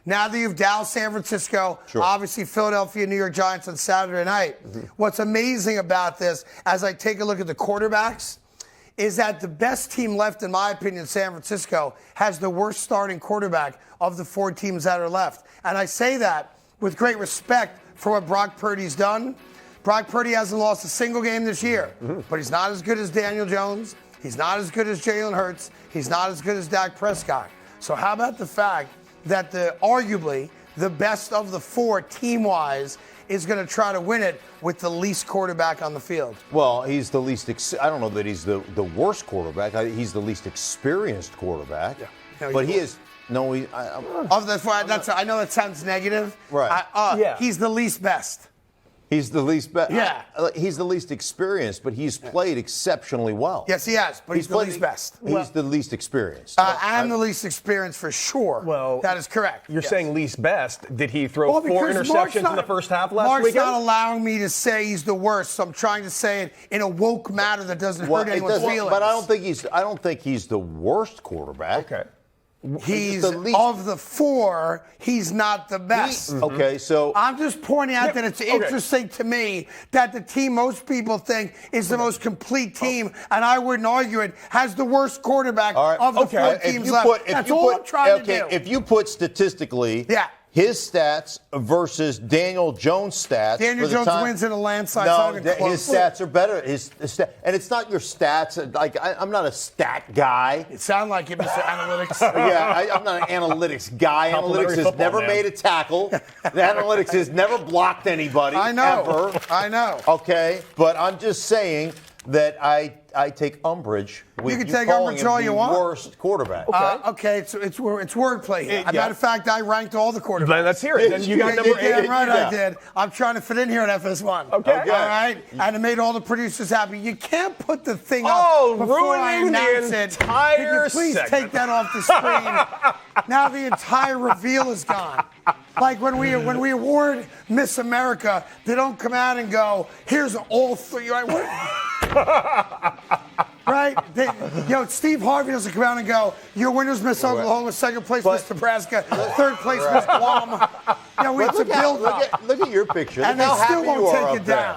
Now that you have Dallas, San Francisco, Sure. obviously Philadelphia, New York Giants on Saturday night. What's amazing about this, as I take a look at the quarterbacks, is that the best team left, in my opinion, San Francisco, has the worst starting quarterback of the 4 teams that are left. And I say that with great respect for what Brock Purdy's done. Brock Purdy hasn't lost a single game this year, but he's not as good as Daniel Jones. He's not as good as Jalen Hurts. He's not as good as Dak Prescott. So how about the fact that arguably the best of the 4 team-wise is going to try to win it with the least quarterback on the field? Well, he's the least. I don't know that he's the worst quarterback. He's the least experienced quarterback. Yeah. No, but he is. No, of the 4, I know that sounds negative. Right. He's the least best. He's the least. Yeah. He's the least experienced, but he's played exceptionally well. Yes, he has, but he's the least best. He's the least experienced. I'm the least experienced for sure. Well, that is correct. You're saying least best. Did he throw 4 interceptions in the first half last Mark's weekend? not allowing me to say he's the worst, so I'm trying to say it in a woke manner that doesn't hurt anyone's feelings. But I don't think he's the worst quarterback. Okay. He's of the 4, he's not the best. Okay, so I'm just pointing out that it's interesting to me that the team most people think is the most complete team, and I wouldn't argue it, has the worst quarterback of the 4 teams left. That's all I'm trying to do. If you put statistically his stats versus Daniel Jones' stats. Daniel Jones wins in a landslide. No, his stats are better. And it's not your stats. Like I'm not a stat guy. It sounded like it, Mr. Analytics. I'm not an analytics guy. Analytics has never made a tackle. The analytics has never blocked anybody. I know. Ever. I know. Okay, but I'm just saying that I take umbrage with you can you take calling umbrage all him you the want. worst quarterback. Okay, it's wordplay here. As a matter of fact, I ranked all the quarterbacks. Let's hear it. Then you got number 8. Right, I did. I'm trying to fit in here at FS1. Okay. All right? And it made all the producers happy. You can't put the thing up before I announce it. Can you please take that off the screen? Now the entire reveal is gone. Like when we award Miss America, they don't come out and go, here's all 3. Right? Steve Harvey doesn't come out and go, your winner's Miss Oklahoma, second place Miss Nebraska, third place Miss Guam. It's a build-up. Look at your picture. And they still won't take it down.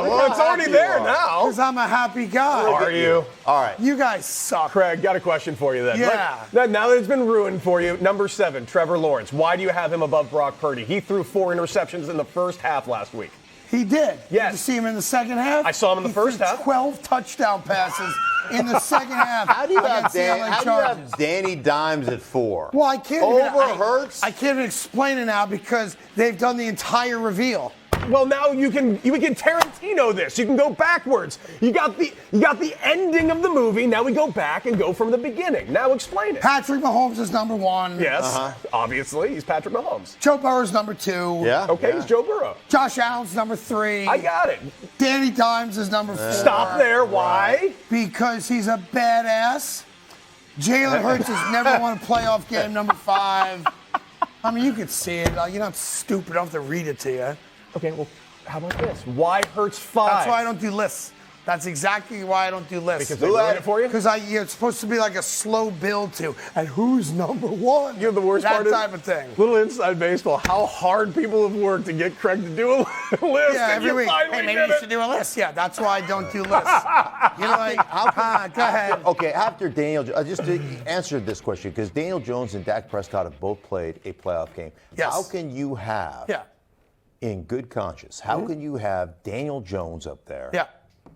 Well, it's already there now. Because I'm a happy guy. Are you? All right. You guys suck. Craig, got a question for you then. Yeah. Now that it's been ruined for you, number 7, Trevor Lawrence. Why do you have him above Brock Purdy? He threw 4 interceptions in the first half last week. He did. Yes. Did you see him in the second half? I saw him in the first half. 12 touchdown passes in the second half. How do you have Danny Dimes at 4? Well, I can't Hurts? I can't even explain it now because they've done the entire reveal. Well, now you can Tarantino this. You can go backwards. You got the ending of the movie. Now we go back and go from the beginning. Now explain it. Patrick Mahomes is number 1. Yes, obviously he's Patrick Mahomes. Joe Burrow's number 2. Yeah. Okay, he's Joe Burrow. Josh Allen's number 3. I got it. Danny Dimes is number 4. Stop there. Why? Because he's a badass. Jalen Hurts has never won a playoff game, number 5. I mean, you could see it. You're not stupid enough to read it to you. Okay, well, how about this? Why Hurts 5? That's why I don't do lists. That's exactly why I don't do lists. Because they ruined it for you? Because it's supposed to be like a slow build to, and who's number 1? You're the worst that part type of thing. Little inside baseball. How hard people have worked to get Craig to do a list. Yeah, every week. Hey, maybe you should do a list. Yeah, that's why I don't do lists. Go ahead. Okay, after Daniel, just to answer this question, because Daniel Jones and Dak Prescott have both played a playoff game. Yes. How can you have, in good conscience, how can you have Daniel Jones up there?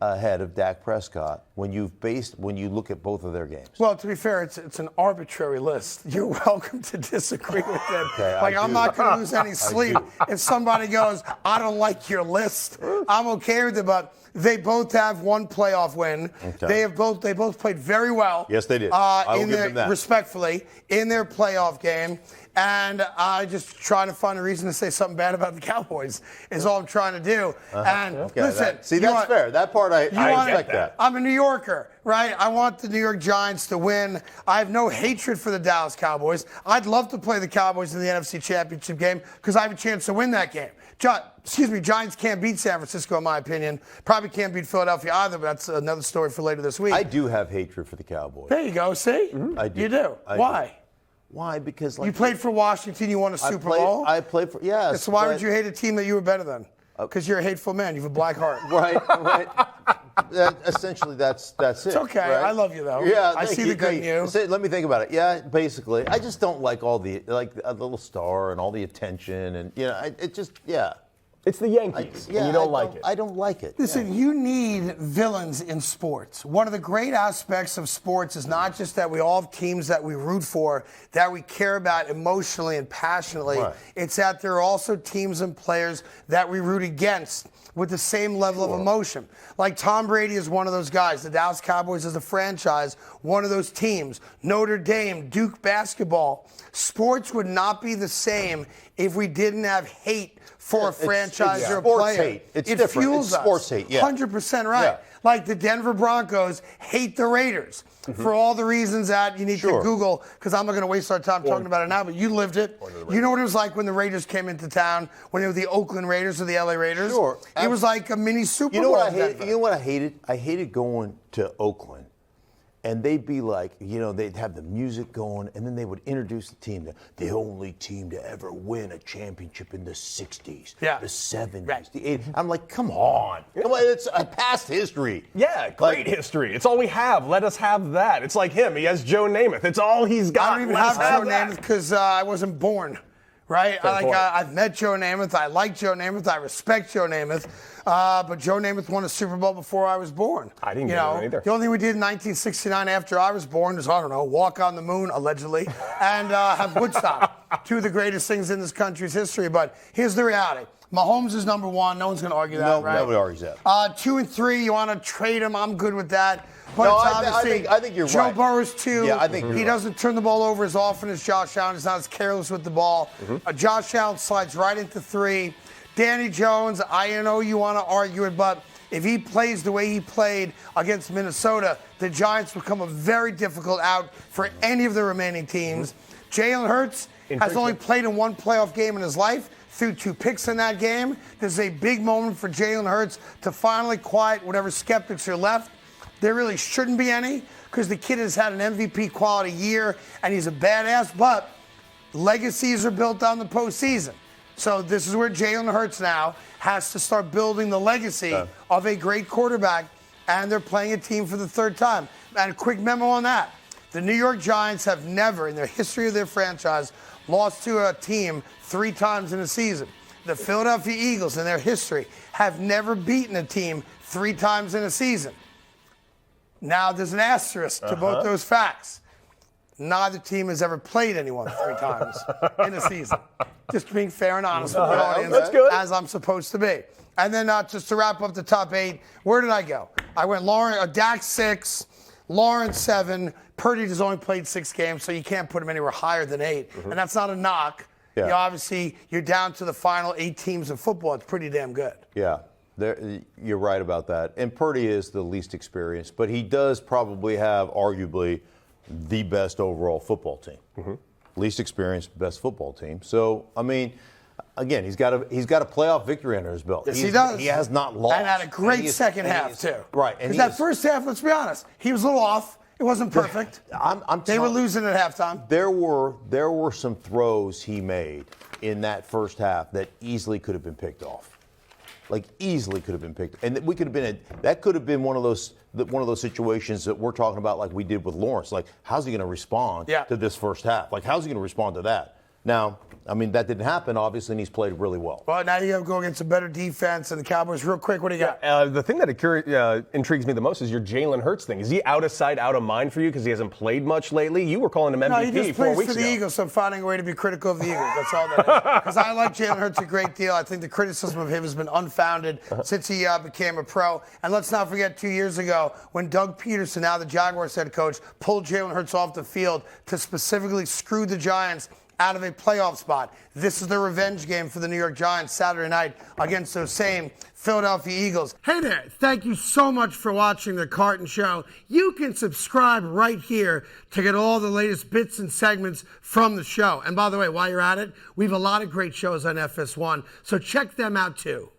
Ahead of Dak Prescott when you look at both of their games? Well, to be fair, it's an arbitrary list. You're welcome to disagree with it. Okay, I'm not going to lose any sleep if somebody goes, I don't like your list. I'm okay with it, but they both have 1 playoff win. Okay. They both played very well. Yes, they did. I will give them that. Respectfully, in their playoff game. And I just trying to find a reason to say something bad about the Cowboys is all I'm trying to do. And listen, that's fair. That part I respect that. I'm a New Yorker, right? I want the New York Giants to win. I have no hatred for the Dallas Cowboys. I'd love to play the Cowboys in the NFC Championship game because I have a chance to win that game. Giants can't beat San Francisco, in my opinion. Probably can't beat Philadelphia either, but that's another story for later this week. I do have hatred for the Cowboys. There you go. See? I do. You do. Why? Why? Because you played for Washington, you won a Super Bowl. I played for So why would you hate a team that you were better than? Because you're a hateful man. You have a black heart. Right. Essentially, that's it. It's okay. Right? I love you though. Yeah, I see the good in you. Let me think about it. Yeah, basically, I just don't like all the a little star and all the attention, and it just It's the Yankees, and you don't like it. I don't like it. Listen, you need villains in sports. One of the great aspects of sports is not just that we all have teams that we root for, that we care about emotionally and passionately. Right. It's that there are also teams and players that we root against with the same level of emotion. Like Tom Brady is one of those guys. The Dallas Cowboys is a franchise, one of those teams. Notre Dame, Duke basketball. Sports would not be the same if we didn't have hate for a franchise or a player. Hate. It's it different. fuels it's sports us. hate. Yeah. 100% right. Yeah. Like the Denver Broncos hate the Raiders for all the reasons that you need to Google, because I'm not going to waste our time talking about it now, but you lived it. You know what it was like when the Raiders came into town, when they were the Oakland Raiders or the LA Raiders? Sure. It was like a mini Super Bowl. You know what I hated? You know what I hated? I hated going to Oakland. And they'd be like, they'd have the music going, and then they would introduce the team. The only team to ever win a championship in the 60s, the 70s, the 80s. I'm like, come on. It's a past history. Yeah, great history. It's all we have. Let us have that. It's like him. He has Joe Namath. It's all he's got. I don't even have Joe Namath because I wasn't born. Right? I've met Joe Namath. I like Joe Namath. I respect Joe Namath. But Joe Namath won a Super Bowl before I was born. I didn't get it either. The only thing we did in 1969 after I was born is, walk on the moon, allegedly, and have Woodstock. Two of the greatest things in this country's history. But here's the reality. Mahomes is number one. No one's going to argue that, right? Nobody argues that. 2 and 3, you want to trade him. I'm good with that. But no, obviously, I think you're Joe right. Burrow's 2. Yeah, I think he doesn't turn the ball over as often as Josh Allen. He's not as careless with the ball. Josh Allen slides right into 3. Danny Jones, I know you want to argue it, but if he plays the way he played against Minnesota, the Giants become a very difficult out for any of the remaining teams. Jalen Hurts has only played in one playoff game in his life, threw 2 picks in that game. This is a big moment for Jalen Hurts to finally quiet whatever skeptics are left. There really shouldn't be any, because the kid has had an MVP quality year and he's a badass, but legacies are built on the postseason. So this is where Jalen Hurts now has to start building the legacy of a great quarterback, and they're playing a team for the 3rd time. And a quick memo on that. The New York Giants have never, in the history of their franchise, lost to a team 3 times in a season. The Philadelphia Eagles, in their history, have never beaten a team 3 times in a season. Now, there's an asterisk to both those facts. Neither team has ever played anyone 3 times in a season. Just being fair and honest with the audience, that's good. as I'm supposed to be. And then just to wrap up the top 8, where did I go? I went Dak 6, Lawrence 7. Purdy has only played 6 games, so you can't put him anywhere higher than 8. And that's not a knock. Yeah. Obviously, you're down to the final 8 teams of football. It's pretty damn good. Yeah. You're right about that. And Purdy is the least experienced, but he does probably have arguably the best overall football team. Least experienced, best football team. So, I mean, again, he's got a playoff victory under his belt. Yes, he does. He has not lost. And had a great second half, too. Right. Because that first half, let's be honest, he was a little off. It wasn't perfect. They were losing at halftime. There were some throws he made in that first half that easily could have been picked off. Like, easily could have been picked. And that could have been one of those situations that we're talking about, like we did with Lawrence. Like, how's he going to respond to this first half? Like, how's he going to respond to that? Now, I mean, that didn't happen, obviously, and he's played really well. Well, now you have to go against a better defense and the Cowboys. Real quick, what do you got? The thing that intrigues me the most is your Jalen Hurts thing. Is he out of sight, out of mind for you because he hasn't played much lately? You were calling him MVP 4 weeks ago. No, he just plays for the Eagles, so I'm finding a way to be critical of the Eagles. That's all that is. Because I like Jalen Hurts a great deal. I think the criticism of him has been unfounded since he became a pro. And let's not forget 2 years ago when Doug Peterson, now the Jaguars head coach, pulled Jalen Hurts off the field to specifically screw the Giants out of a playoff spot. This is the revenge game for the New York Giants Saturday night against those same Philadelphia Eagles. Hey there, thank you so much for watching The Carton Show. You can subscribe right here to get all the latest bits and segments from the show. And by the way, while you're at it, we have a lot of great shows on FS1, so check them out too.